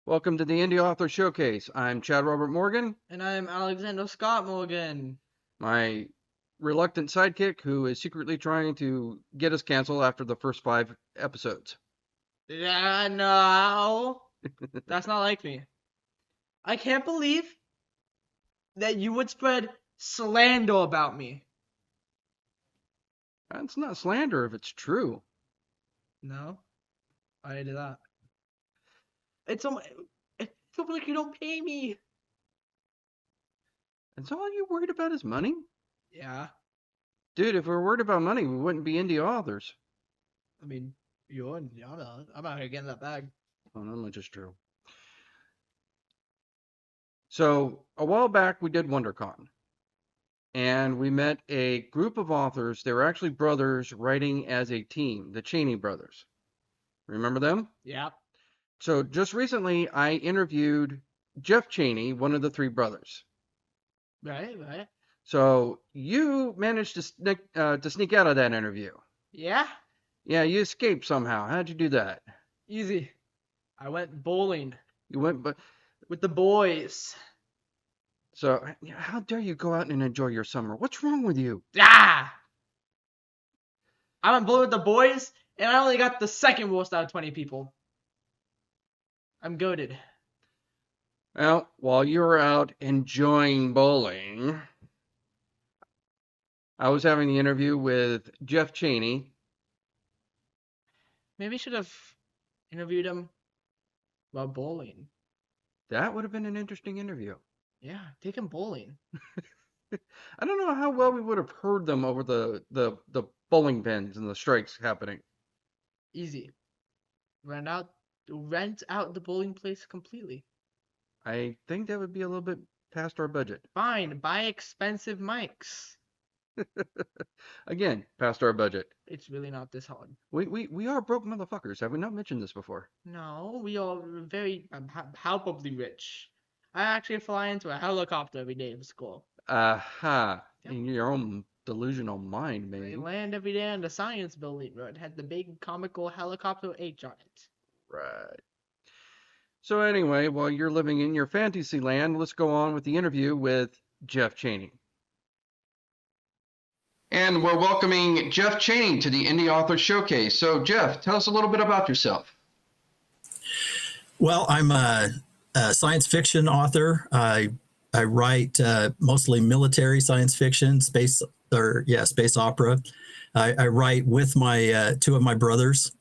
Welcome to the Indie Author Showcase. I'm Chad Robert Morgan, And I'm Alexander Scott Morgan. my reluctant sidekick who is secretly trying to get us canceled after the first 5 episodes. No, that's not like me. I can't believe that you would spread slander about me. That's not slander if it's true. No, I did that. It's almost like you don't pay me. And so all you worried about is money? Yeah, Dude, if we were worried about money, we wouldn't be indie authors. I mean, I'm out here getting that bag. Well, not much is true. So, a while back, we did WonderCon. And we met a group of authors. They were actually brothers writing as a team, the Cheney brothers. Remember them? Yeah. So just recently, I interviewed Jeff Cheney, one of the 3 brothers. Right. So you managed to sneak out of that interview. Yeah, Yeah, you escaped somehow. How'd you do that? easy. I went bowling You went, but with the boys. so how dare you go out and enjoy your summer? What's wrong with you? Ah! I went bowling with the boys, and I only got the second worst out of 20 people. I'm goated. Well, while you were out enjoying bowling, I was having the interview with Jeff Cheney. Maybe I should have interviewed him while bowling. That would have been an interesting interview. Yeah, take him bowling. I don't know how well we would have heard them over the bowling pins and the strikes happening. Easy. Rent out the bowling place completely. I think that would be a little bit past our budget. Fine, buy expensive mics. Again, past our budget. It's really not this hard. We are broke motherfuckers. Have we not mentioned this before? No, we are very palpably rich. I actually fly into a helicopter every day to school. Aha. Yep. In your own delusional mind, I maybe. land every day in the science building where it had the big comical helicopter H on it. Right. So anyway, while you're living in your fantasy land, let's go on with the interview with Jeff Cheney. And we're welcoming Jeff Cheney to the Indie Author Showcase. So Jeff, tell us a little bit about yourself. Well, I'm a science fiction author. I write mostly military science fiction, space opera. I write with my 2 of my brothers.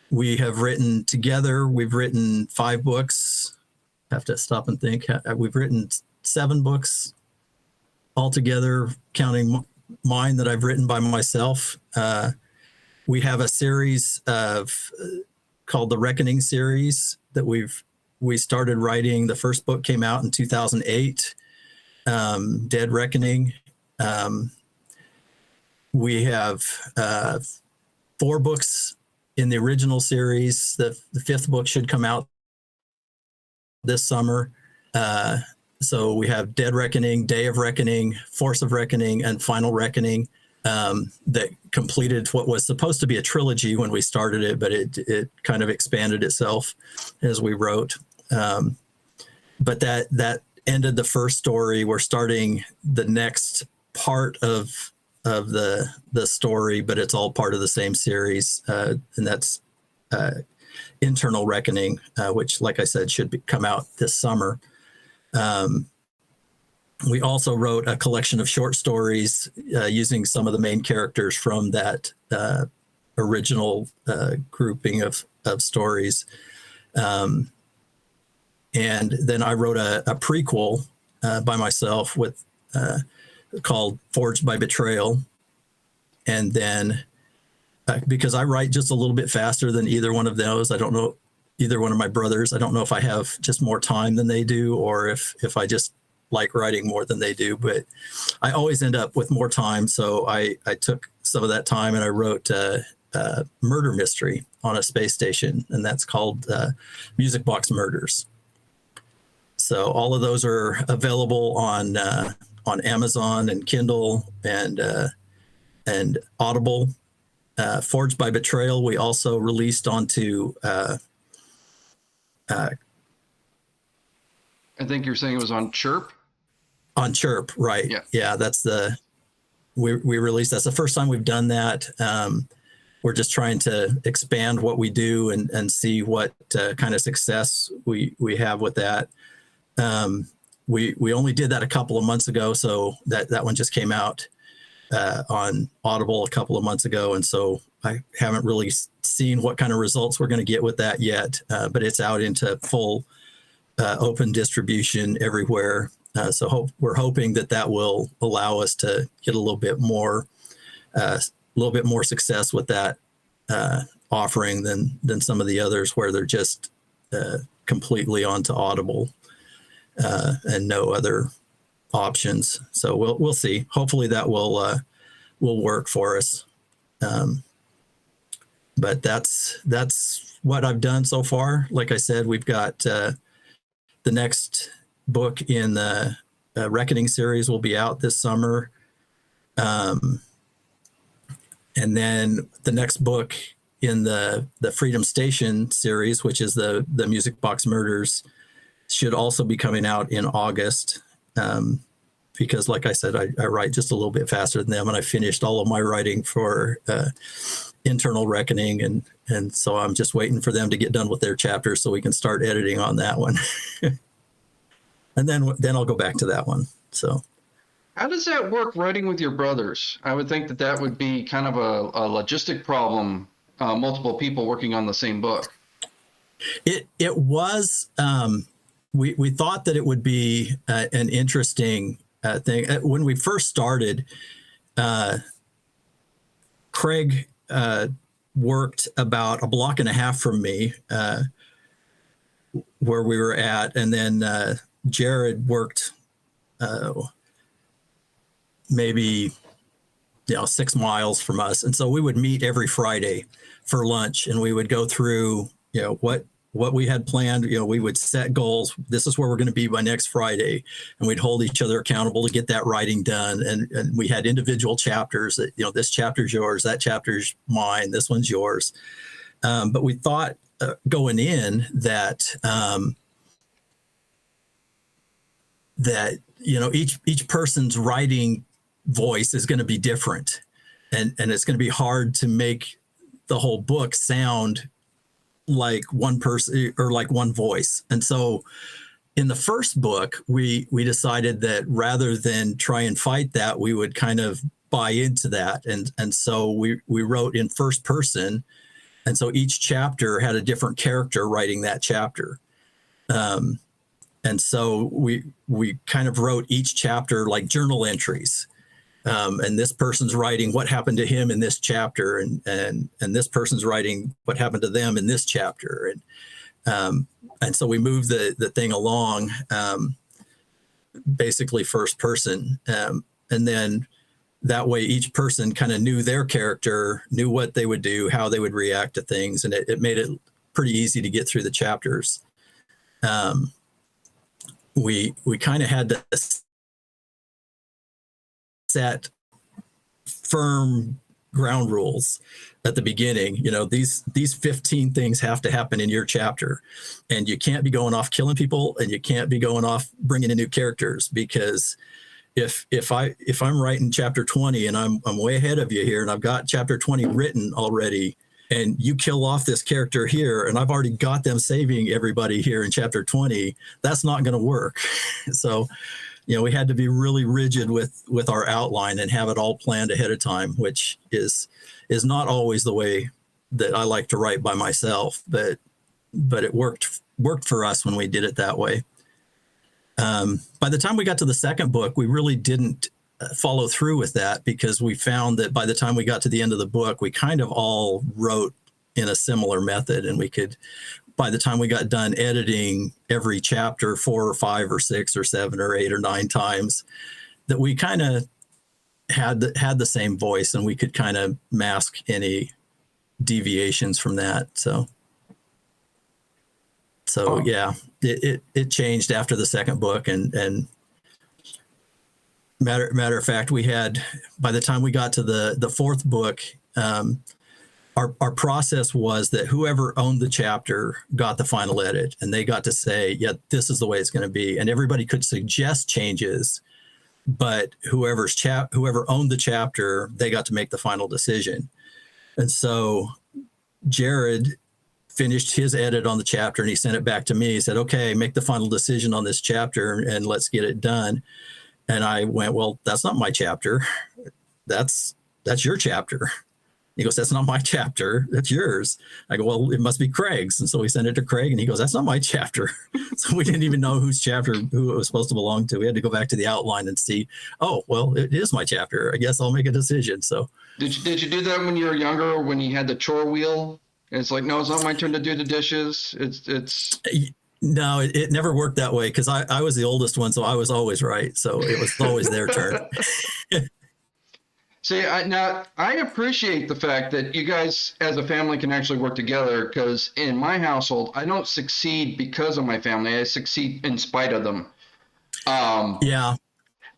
We have written together. We've written 5 books. I have to stop and think. We've written 7 books altogether, counting mine that I've written by myself. We have a series called the Reckoning series that we started writing. The first book came out in 2008, Dead Reckoning. We have 4 books in the original series. The 5th book should come out this summer. So we have Dead Reckoning, Day of Reckoning, Force of Reckoning, and Final Reckoning that completed what was supposed to be a trilogy when we started it, but it kind of expanded itself as we wrote. But that ended the first story. We're starting the next part of the story, but it's all part of the same series, and that's Internal Reckoning, which, like I said, should come out this summer. We also wrote a collection of short stories using some of the main characters from that original grouping of stories. And then I wrote a prequel by myself with called Forged by Betrayal. And then because I write just a little bit faster than either one of those, I don't know, either one of my brothers, I don't know if I have just more time than they do or if I just like writing more than they do, but I always end up with more time. So I took some of that time and I wrote a murder mystery on a space station, and that's called Music Box Murders. So all of those are available on Amazon and Kindle and Audible. Forged by Betrayal, we also released onto uh, I think you're saying it was on Chirp. on Chirp, right? Yeah, that's we released. That's the first time we've done that. We're just trying to expand what we do and see what kind of success we have with that. We only did that a couple of months ago, so that one just came out on Audible a couple of months ago, and so I haven't really seen what kind of results we're going to get with that yet. But it's out into full open distribution everywhere. So we're hoping that will allow us to get a little bit more success with that offering than some of the others where they're just completely onto Audible and no other options. So we'll see. Hopefully that will work for us. But that's what I've done so far. Like I said, we've got the next book in the Reckoning series will be out this summer. And then the next book in the Freedom Station series, which is the Music Box Murders, should also be coming out in August. Because like I said, I write just a little bit faster than them, and I finished all of my writing for Internal Reckoning. And so I'm just waiting for them to get done with their chapters so we can start editing on that one. And then I'll go back to that one. So how does that work writing with your brothers? I would think that would be kind of a logistic problem, multiple people working on the same book. It was, we thought that it would be an interesting thing. When we first started, Craig worked about a block and a half from me where we were at, and then Jared worked maybe 6 miles from us, and so we would meet every Friday for lunch, and we would go through what we had planned. We would set goals. This is where we're going to be by next Friday, and we'd hold each other accountable to get that writing done. And we had individual chapters that this chapter's yours, that chapter's mine, this one's yours. But we thought going in that each person's writing voice is going to be different, and it's going to be hard to make the whole book sound like one person or like one voice. And so in the first book, we decided that rather than try and fight that, we would kind of buy into that. And so we wrote in first person. And so each chapter had a different character writing that chapter. And so we kind of wrote each chapter like journal entries. And this person's writing what happened to him in this chapter, and this person's writing what happened to them in this chapter. And so we moved the thing along, basically first person. And then that way each person kind of knew their character, knew what they would do, how they would react to things. And it made it pretty easy to get through the chapters. We kind of had to set firm ground rules at the beginning. These 15 things have to happen in your chapter, and you can't be going off killing people, and you can't be going off bringing in new characters, because if I'm writing chapter 20 and I'm way ahead of you here, and I've got chapter 20 written already, and you kill off this character here, and I've already got them saving everybody here in chapter 20, that's not going to work. So we had to be really rigid with our outline and have it all planned ahead of time, which is not always the way that I like to write by myself, but it worked for us when we did it that way. By the time we got to the second book, we really didn't follow through with that, because we found that by the time we got to the end of the book, we kind of all wrote in a similar method, and we could, by the time we got done editing every chapter 4 or 5 or 6 or 7 or 8 or 9 times, that we kind of had the same voice, and we could kind of mask any deviations from that. So yeah, it changed after the second book, and matter of fact, we had, by the time we got to the fourth book, our process was that whoever owned the chapter got the final edit, and they got to say, yeah, this is the way it's going to be. And everybody could suggest changes, but whoever owned the chapter, they got to make the final decision. And so Jared finished his edit on the chapter and he sent it back to me. He said, okay, make the final decision on this chapter and let's get it done. And I went, well, that's not my chapter. That's your chapter. He goes, that's not my chapter. That's yours. I go, well, it must be Craig's. And so we sent it to Craig and he goes, that's not my chapter. So we didn't even know who it was supposed to belong to. We had to go back to the outline and see, oh, well, it is my chapter. I guess I'll make a decision. So did you do that when you were younger, when you had the chore wheel? It's like, no, it's not my turn to do the dishes. It's No, it never worked that way because I was the oldest one, so I was always right. So it was always their turn. See, I appreciate the fact that you guys as a family can actually work together, because in my household, I don't succeed because of my family. I succeed in spite of them. Yeah.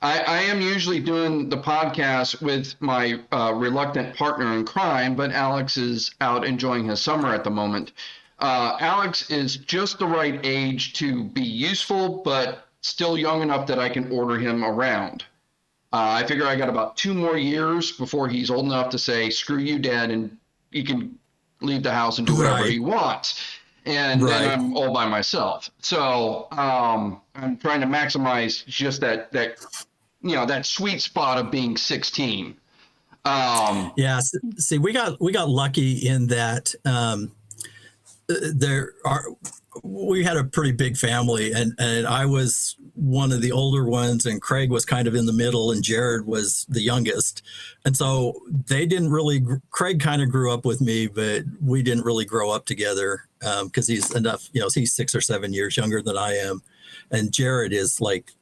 I am usually doing the podcast with my reluctant partner in crime, but Alex is out enjoying his summer at the moment. Alex is just the right age to be useful, but still young enough that I can order him around. I figure I got about 2 more years before he's old enough to say, screw you, Dad, and he can leave the house and do whatever he wants. And then I'm all by myself. So I'm trying to maximize just that sweet spot of being 16. Yeah. See, we got lucky in that we had a pretty big family, and I was one of the older ones, and Craig was kind of in the middle, and Jared was the youngest. And so Craig kind of grew up with me, but we didn't really grow up together because he's 6 or 7 years younger than I am. And Jared is like,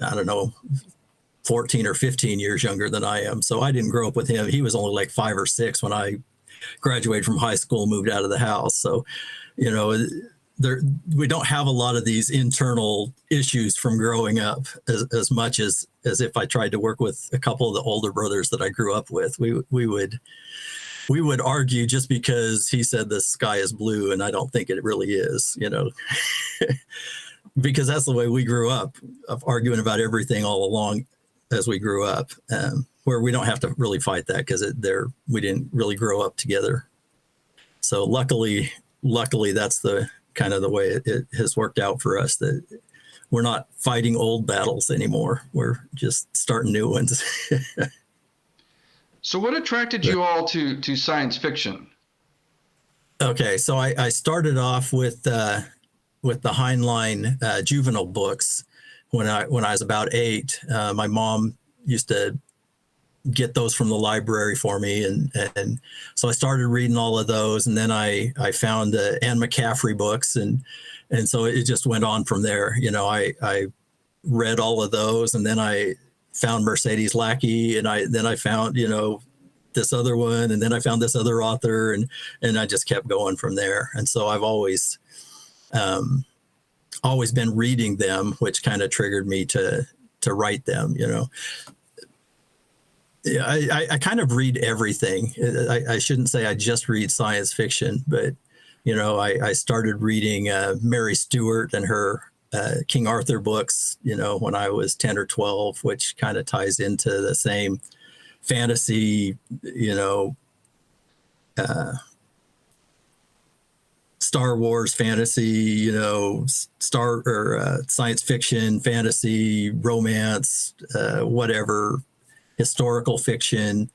I don't know, 14 or 15 years younger than I am. So I didn't grow up with him. He was only like 5 or 6 when I graduated from high school, moved out of the house. So, we don't have a lot of these internal issues from growing up as much as if I tried to work with a couple of the older brothers that I grew up with. We would argue just because he said the sky is blue, and I don't think it really is, because that's the way we grew up, of arguing about everything all along as we grew up, where we don't have to really fight that because we didn't really grow up together. So luckily that's the kind of the way it has worked out for us, that we're not fighting old battles anymore. We're just starting new ones. So what attracted you all to science fiction? Okay, so I started off with the Heinlein juvenile books when I was about 8. My mom used to get those from the library for me, and so I started reading all of those, and then I found Anne McCaffrey books, and so it just went on from there. I read all of those, and then I found Mercedes Lackey, and then I found this other one, and then I found this other author, and I just kept going from there. And so I've always been reading them, which kind of triggered me to write them. Yeah, I kind of read everything. I shouldn't say I just read science fiction, but I started reading Mary Stewart and her King Arthur books, when I was 10 or 12, which kind of ties into the same fantasy, Star Wars fantasy, science fiction, fantasy, romance, whatever, historical fiction.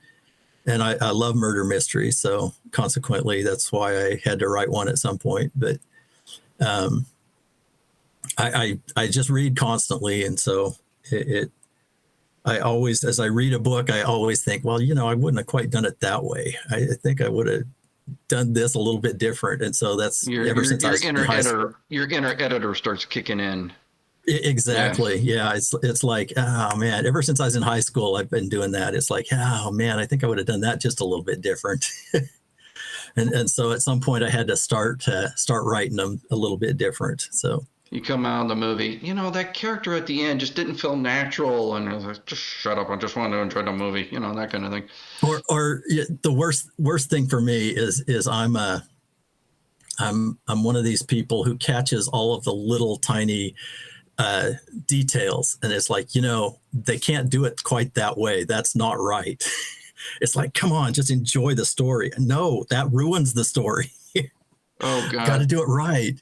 And I love murder mysteries. So consequently, that's why I had to write one at some point. But I just read constantly. And so I always, as I read a book, I always think, well, I wouldn't have quite done it that way. I think I would have done this a little bit different. And so that's your inner editor starts kicking in. Exactly. Yeah. It's like, oh man, ever since I was in high school, I've been doing that. It's like, oh man, I think I would have done that just a little bit different. and so at some point I had to start writing them a little bit different. So You come out of the movie, that character at the end just didn't feel natural, and I was like, just shut up, I just want to enjoy the movie, that kind of thing. Or the worst thing for me is I'm one of these people who catches all of the little tiny details, and it's like, they can't do it quite that way. That's not right. It's like, come on, just enjoy the story. No, that ruins the story. Oh God, got to do it right.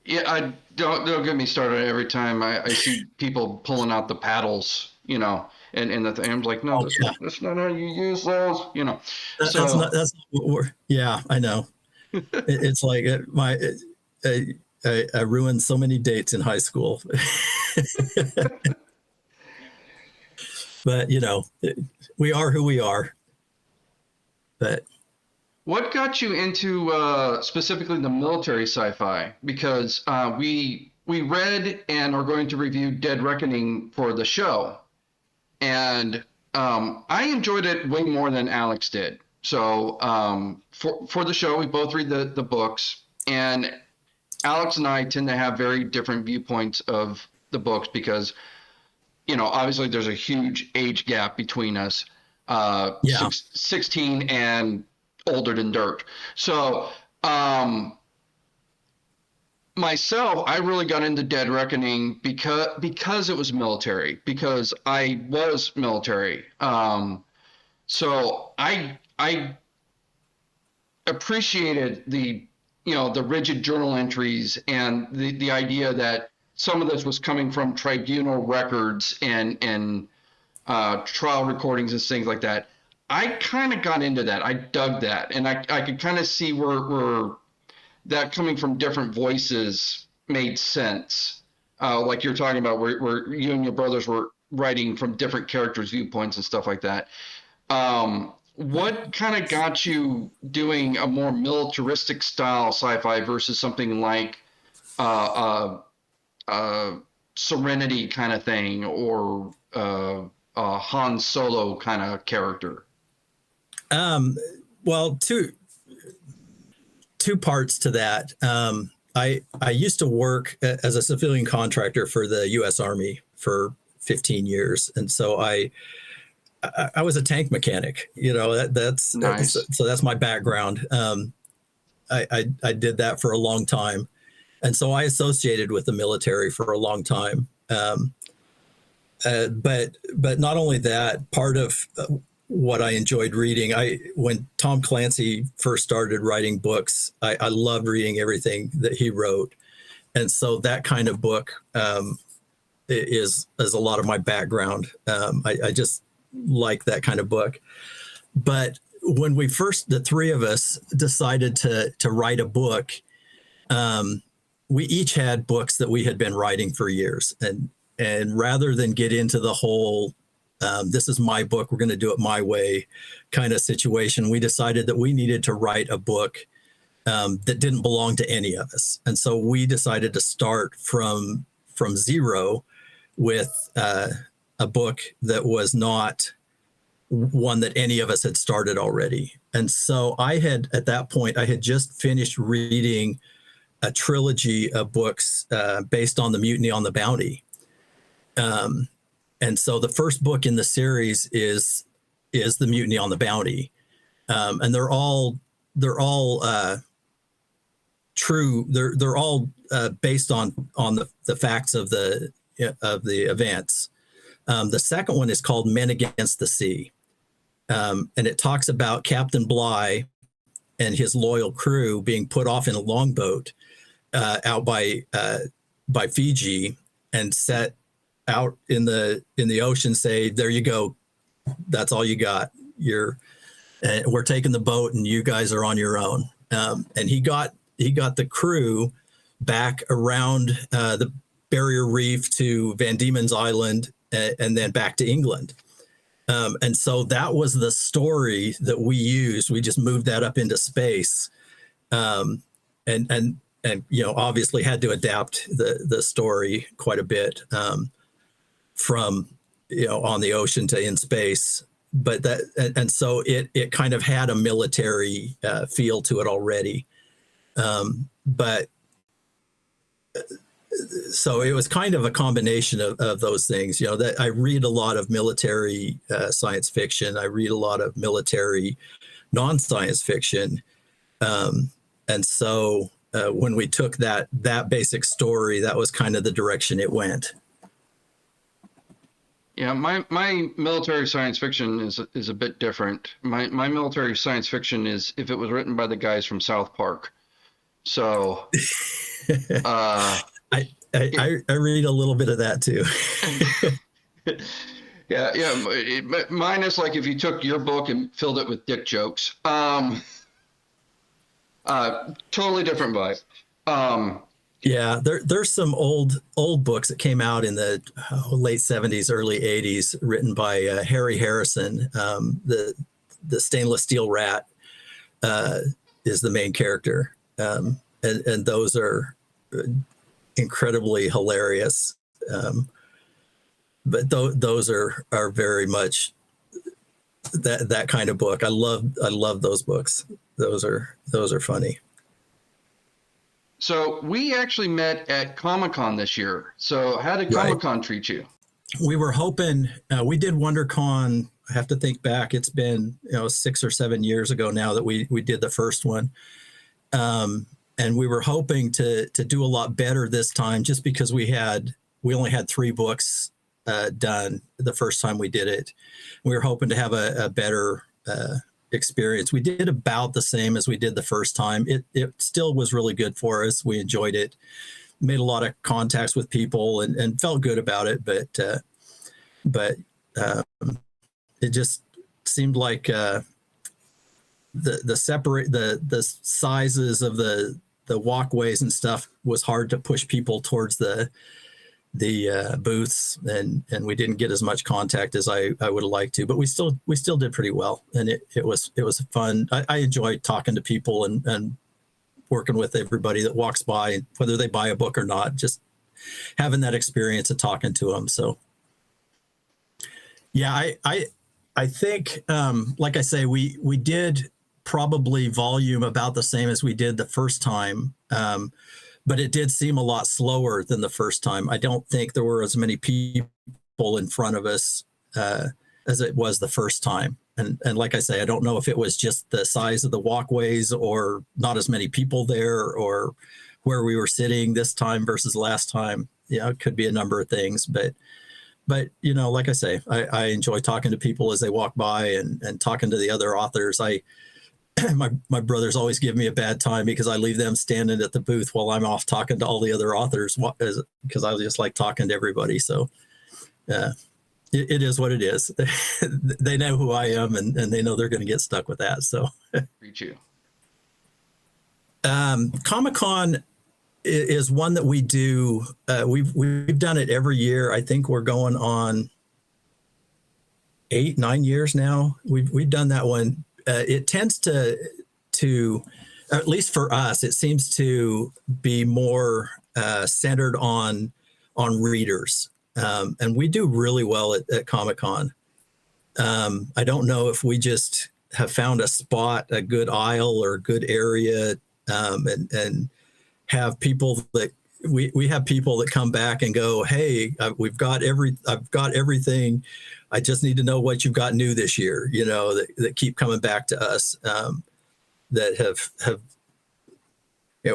Yeah, I don't get me started. Every time I see people pulling out the paddles, and the thing, I'm like, no, that's not how you use those, That's not what we're. Yeah, I know. It's like I ruined so many dates in high school. But we are who we are. But what got you into specifically the military sci-fi? Because we read and are going to review Dead Reckoning for the show, and I enjoyed it way more than Alex did. So for the show, we both read the books, and Alex and I tend to have very different viewpoints of the books because, obviously there's a huge age gap between us, 16 and older than dirt. So myself, I really got into Dead Reckoning because it was military, because I was military. So I appreciated the rigid journal entries and the idea that some of this was coming from tribunal records and trial recordings and things like that. I kind of got into that. I dug that, and I could kind of see where that coming from different voices made sense. Like you're talking about where you and your brothers were writing from different characters' viewpoints and stuff like that. What kind of got you doing a more militaristic style sci-fi versus something like Serenity kind of thing, or Han Solo kind of character? Well, two parts to that. I used to work as a civilian contractor for the U.S. Army for 15 years, and so I was a tank mechanic. That's nice. So that's my background. I did that for a long time, and so I associated with the military for a long time. But not only that, part of what I enjoyed reading, when Tom Clancy first started writing books, I loved reading everything that he wrote, and so that kind of book is a lot of my background. I just like that kind of book. But when the three of us decided to write a book, we each had books that we had been writing for years, and rather than get into the whole this is my book, we're going to do it my way kind of situation, we decided that we needed to write a book that didn't belong to any of us. And so we decided to start from zero with a book that was not one that any of us had started already. And so at that point, I had just finished reading a trilogy of books based on the Mutiny on the Bounty. And so the first book in the series is the Mutiny on the Bounty, and they're all true. They're all based on the facts of the events. The second one is called Men Against the Sea, and it talks about Captain Bligh and his loyal crew being put off in a longboat out by Fiji and set out in the ocean, say, there you go, that's all you got, we're taking the boat and you guys are on your own. And he got the crew back around the Barrier Reef to Van Diemen's Island, and then back to England. And so that was the story that we used. We just moved that up into space, and obviously had to adapt the story quite a bit, from on the ocean to in space. But so it kind of had a military feel to it already. But So it was kind of a combination of those things. You know, that I read a lot of military science fiction. I read a lot of military non-science fiction. And so when we took that basic story, that was kind of the direction it went. Yeah, my military science fiction is a bit different. My military science fiction is if it was written by the guys from South Park. So I read a little bit of that too. yeah. Mine is like if you took your book and filled it with dick jokes. Totally different vibe. Yeah, there's some old books that came out in the late 70s, early 80s, written by Harry Harrison. The stainless steel rat is the main character, and those are incredibly hilarious. But those are very much that kind of book. I love those books. Those are funny. So we actually met at Comic-Con this year. So how did Comic-Con treat you? We were hoping, we did WonderCon. I have to think back. It's been 6 or 7 years ago now that we did the first one. And we were hoping to do a lot better this time just because we only had 3 books done the first time we did it. We were hoping to have a better experience. We did about the same as we did the first time. It still was really good for us. We enjoyed it, made a lot of contacts with people and felt good about it. But it just seemed like the sizes of the walkways and stuff was hard to push people towards the booths, and we didn't get as much contact as I would have liked to, but we still did pretty well, and it was fun. I enjoy talking to people and working with everybody that walks by, whether they buy a book or not, just having that experience of talking to them. So yeah, I think like I say, we did probably volume about the same as we did the first time. But it did seem a lot slower than the first time. I don't think there were as many people in front of us as it was the first time. And like I say, I don't know if it was just the size of the walkways or not as many people there or where we were sitting this time versus last time. Yeah, it could be a number of things. But like I say, I enjoy talking to people as they walk by and talking to the other authors. My brothers always give me a bad time because I leave them standing at the booth while I'm off talking to all the other authors because I just like talking to everybody. So it is what it is. They know who I am and they know they're going to get stuck with that. So Reach you. Comic-Con is one that we do. We've done it every year. I think we're going on 8-9 years now. We've done that one. It tends to, at least for us, it seems to be more centered on readers, and we do really well at Comic-Con. I don't know if we just have found a spot, a good aisle or a good area, and have people that we have people that come back and go, "Hey, I've got everything. I just need to know what you've got new this year." That keep coming back to us. That have.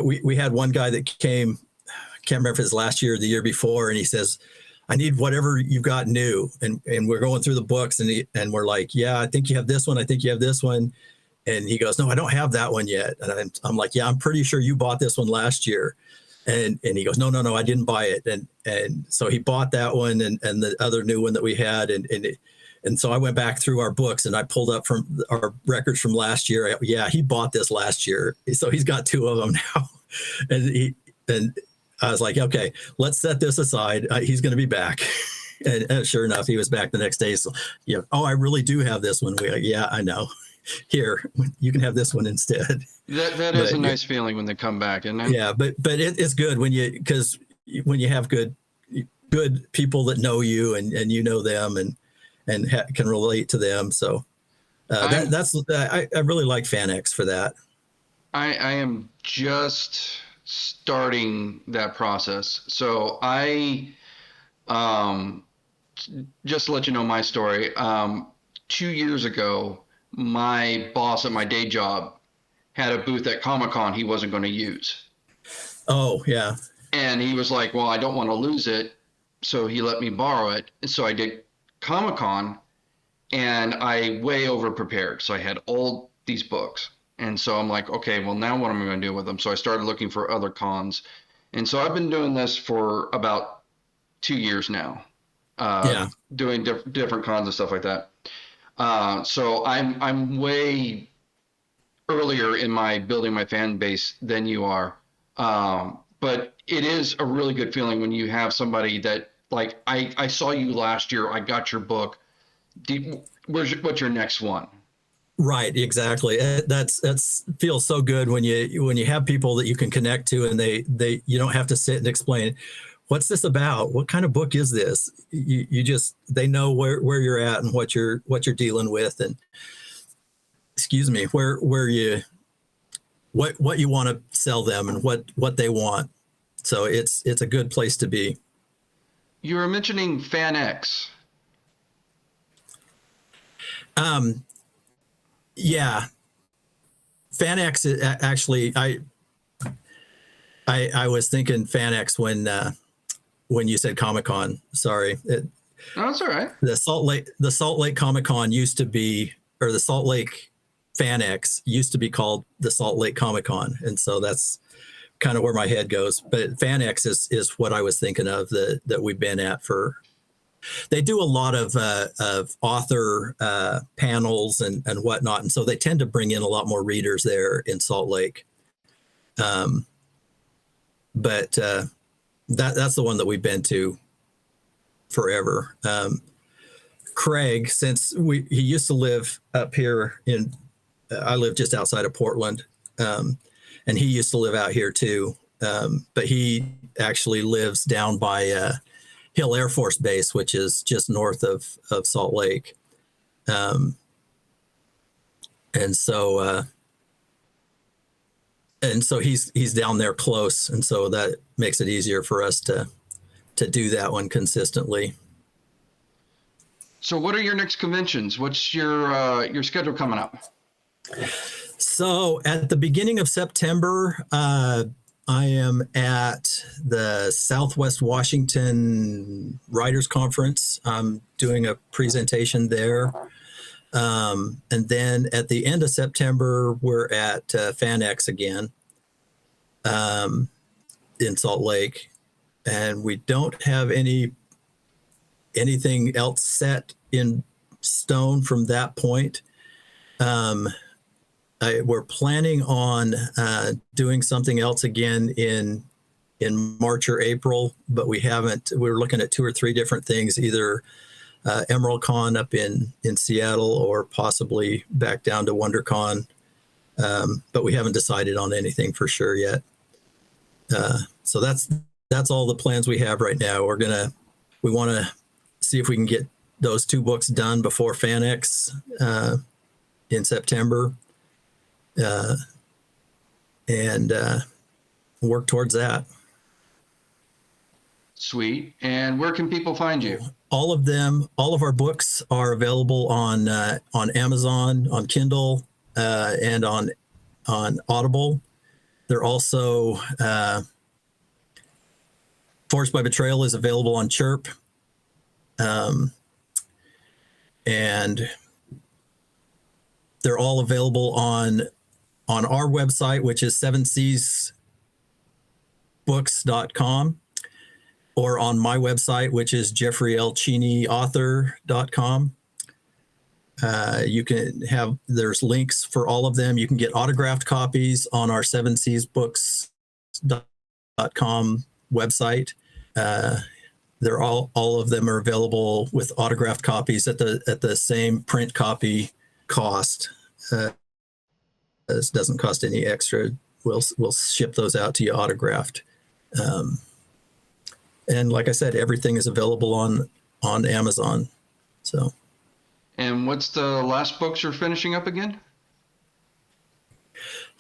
We had one guy that came. I can't remember if it was last year or the year before, and he says, "I need whatever you've got new." And we're going through the books, and we're like, "Yeah, I think you have this one. I think you have this one." And he goes, "No, I don't have that one yet." And I'm like, "Yeah, I'm pretty sure you bought this one last year." And he goes, no, I didn't buy it. And so he bought that one and the other new one that we had. And so I went back through our books and I pulled up from our records from last year. Yeah, he bought this last year. So he's got 2 of them now. And I was like, okay, let's set this aside. He's going to be back. And sure enough, he was back the next day. So, oh, I really do have this one. Yeah, I know. Here, you can have this one instead. That is a nice feeling when they come back, isn't it? Yeah, but it's good because when you have good people that know you and you know them and can relate to them. So I really like FanX for that. I am just starting that process. So I, um, just to let you know my story, 2 years ago, my boss at my day job had a booth at Comic-Con he wasn't going to use. Oh, yeah. And he was like, well, I don't want to lose it. So he let me borrow it. And so I did Comic-Con, and I way over prepared. So I had all these books. And so I'm like, okay, well, now what am I going to do with them? So I started looking for other cons. And so I've been doing this for about 2 years now, Yeah. doing different cons and stuff like that. So I'm way earlier in my building my fan base than you are. But it is a really good feeling when you have somebody that, like, I saw you last year, I got your book. What's your next one? Right, exactly. That's feels so good when you have people that you can connect to, and they you don't have to sit and explain, what's this about? What kind of book is this? You just, they know where you're at and what you're dealing with, and excuse me, where you what you want to sell them and what they want. So it's a good place to be. You were mentioning FanX. Yeah, FanX actually, I was thinking FanX when you said Comic-Con. Sorry, No, that's all right. the Salt Lake Comic-Con used to be, or the Salt Lake FanX used to be called the Salt Lake Comic-Con, and so that's kind of where my head goes. But FanX is what I was thinking of, that we've been at for. They do a lot of author panels and whatnot, and so they tend to bring in a lot more readers there in Salt Lake. But that's the one that we've been to forever. Craig, since he used to live up here I live just outside of Portland, and he used to live out here too. But he actually lives down by Hill Air Force Base, which is just north of Salt Lake. And so he's down there close, and so that makes it easier for us to do that one consistently. So what are your next conventions? What's your schedule coming up? So at the beginning of September, I am at the Southwest Washington Writers Conference. I'm doing a presentation there. And then at the end of September, we're at FanX again in Salt Lake. And we don't have anything else set in stone from that point. We're planning on doing something else again in March or April, but we haven't. We're looking at 2 or 3 different things, either Emerald Con up in Seattle or possibly back down to WonderCon, but we haven't decided on anything for sure yet. So that's all the plans we have right now. We want to see if we can get those 2 books done before FanX in September. And work towards that. Sweet. And where can people find you? All of our books are available on Amazon, on Kindle, and on Audible. They're also Forced by Betrayal is available on Chirp. And they're all available on our website, which is 7seasbooks.com, or on my website, which is jeffreylcheneyauthor.com. There's links for all of them. You can get autographed copies on our 7seasbooks.com website. They're all of them are available with autographed copies at the same print copy cost. This doesn't cost any extra. We'll ship those out to you autographed. And like I said, everything is available on Amazon. So. And what's the last books you're finishing up again?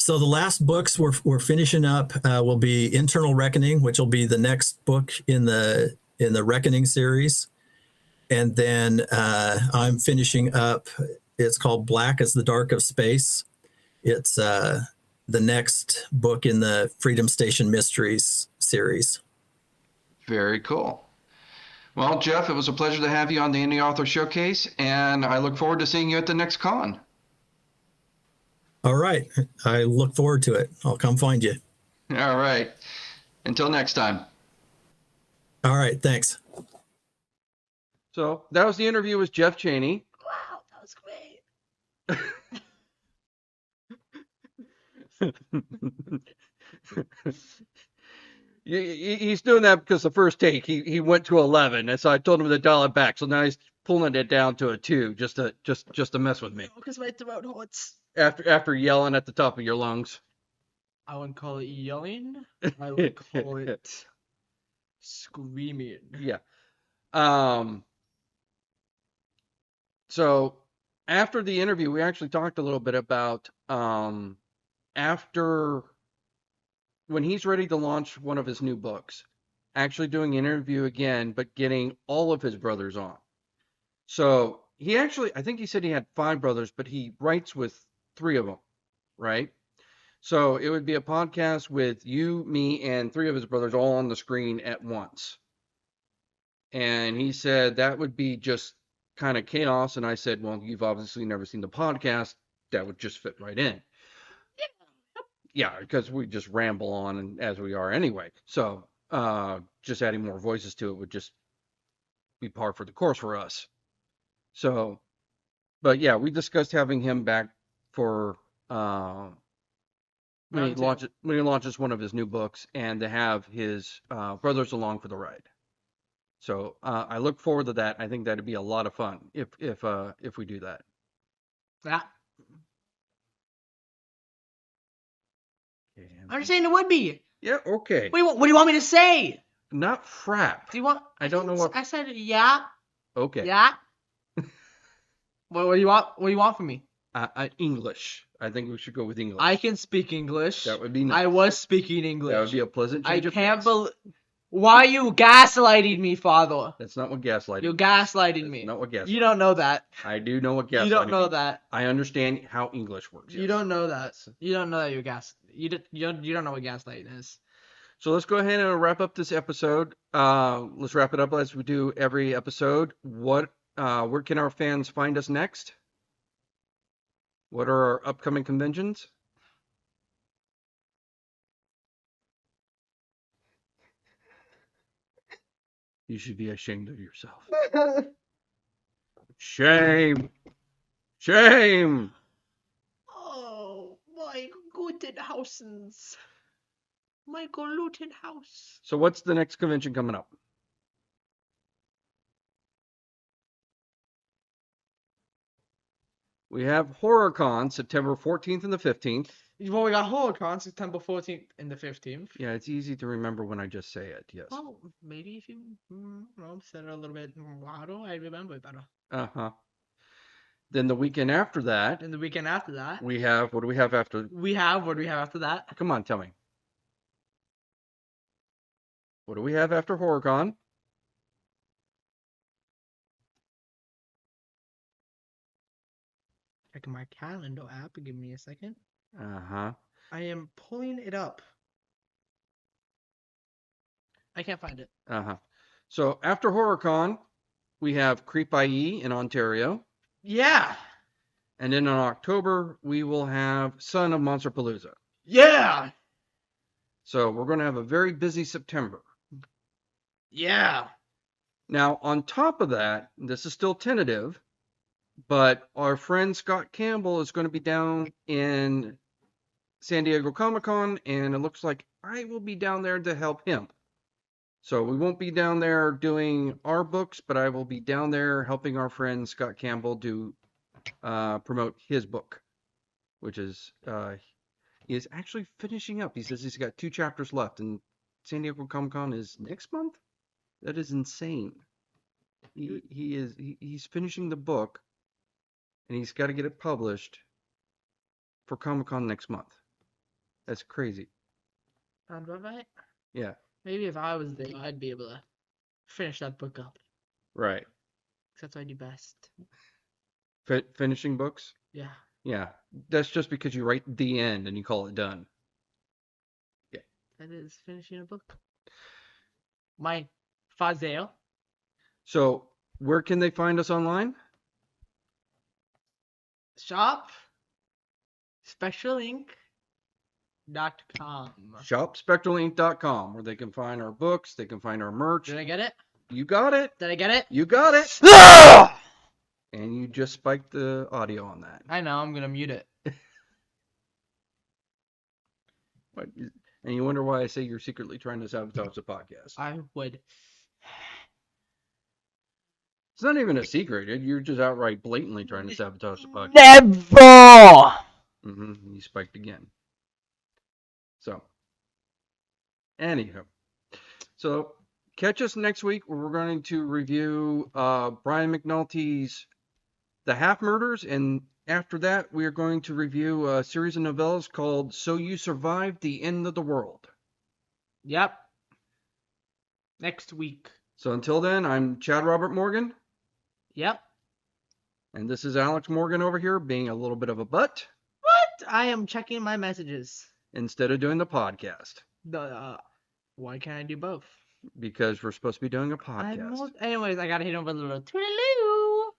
So the last books we're finishing up will be Internal Reckoning, which will be the next book in the Reckoning series, and then I'm finishing up. It's called Black as the Dark of Space. It's the next book in the Freedom Station Mysteries series. Very cool. Well, Jeff, it was a pleasure to have you on the Indie Author Showcase, and I look forward to seeing you at the next con. All right. I look forward to it. I'll come find you. All right. Until next time. All right. Thanks. So that was the interview with Jeff Cheney. Wow, that was great. He's doing that because the first take he went to 11, and so I told him to dial it back. So now he's pulling it down to a 2 just to mess with me. Because my throat hurts. After yelling at the top of your lungs. I wouldn't call it yelling. I would call it screaming. Yeah. So after the interview, we actually talked a little bit about after when he's ready to launch one of his new books, actually doing an interview again, but getting all of his brothers on. So he actually, I think he said he had 5 brothers, but he writes with 3 of them, right? So it would be a podcast with you, me, and 3 of his brothers all on the screen at once. And he said that would be just kind of chaos. And I said, well, you've obviously never seen the podcast. That would just fit right in. Yeah, because we just ramble on and as we are anyway. So just adding more voices to it would just be par for the course for us. So, but yeah, we discussed having him back for when he launches one of his new books, and to have his brothers along for the ride. So I look forward to that. I think that'd be a lot of fun if we do that. Yeah. I'm just saying it would be. Yeah. Okay. What do you want me to say? Not frap. Do you want? I don't know what. I said yeah. Okay. Yeah. What do you want? What do you want from me? English. I think we should go with English. I can speak English. That would be nice. I was speaking English. That would be a pleasant change of can't pace. believe. Why are you gaslighting me, Father? That's not what gaslighting. You're gaslighting me. Not what gaslighting. You don't know that. I do know what gaslighting. You don't know that. I understand how English works. You don't know that. You don't know that you're You don't know what gaslighting is. So let's go ahead and wrap up this episode. Let's wrap it up as we do every episode. Where can our fans find us next? What are our upcoming conventions? You should be ashamed of yourself. Shame. Shame. Oh, my Gutenhausens. My Glutenhaus. So what's the next convention coming up? We have HorrorCon, September 14th and the 15th. Well, we got HorrorCon, September 14th and the 15th. Yeah, it's easy to remember when I just say it, yes. Well, maybe if you said it a little bit louder, I remember it better. Uh-huh. Then the weekend after that. And the weekend after that. We have, what do we have after? What do we have after that? Come on, tell me. What do we have after HorrorCon? Checking my calendar app. Give me a second. Uh-huh. I am pulling it up. I can't find it. Uh-huh. So after HorrorCon, we have Creep IE in Ontario. Yeah. And then in October, we will have Son of Monsterpalooza. Yeah. So we're going to have a very busy September. Yeah. Now, on top of that, this is still tentative, but our friend Scott Campbell is going to be down in San Diego Comic-Con, and it looks like I will be down there to help him. So we won't be down there doing our books, but I will be down there helping our friend Scott Campbell do promote his book, which is he is actually finishing up. He says he's got 2 chapters left, and San Diego Comic-Con is next month. That is insane. He's finishing the book, and he's got to get it published for Comic-Con next month. That's crazy. Right? Yeah, Maybe if I was there, I'd be able to finish that book up. right. 'Cause that's what I do best. Finishing books? Yeah. Yeah, that's just because you write the end and you call it done. Yeah. That is finishing a book. My Fazale. So, where can they find us online? Shop. SpectralInc.com. ShopSpectralinc.com, where they can find our books, they can find our merch. Did I get it? You got it. Did I get it? You got it. And you just spiked the audio on that. I know. I'm gonna mute it. And you wonder why I say you're secretly trying to sabotage the podcast. I would. It's not even a secret. You're just outright blatantly trying to sabotage the podcast. Never. And you spiked again. So, anywho. So, catch us next week where we're going to review Brian McNulty's The Half Murders, and after that, we are going to review a series of novellas called So You Survived the End of the World. Yep. Next week. So until then, I'm Chad Robert Morgan. Yep. And this is Alex Morgan over here being a little bit of a butt. What? I am checking my messages. Instead of doing the podcast. Why can't I do both? Because we're supposed to be doing a podcast. Anyways, I gotta hit over the little toodaloo.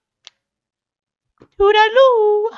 Toodaloo.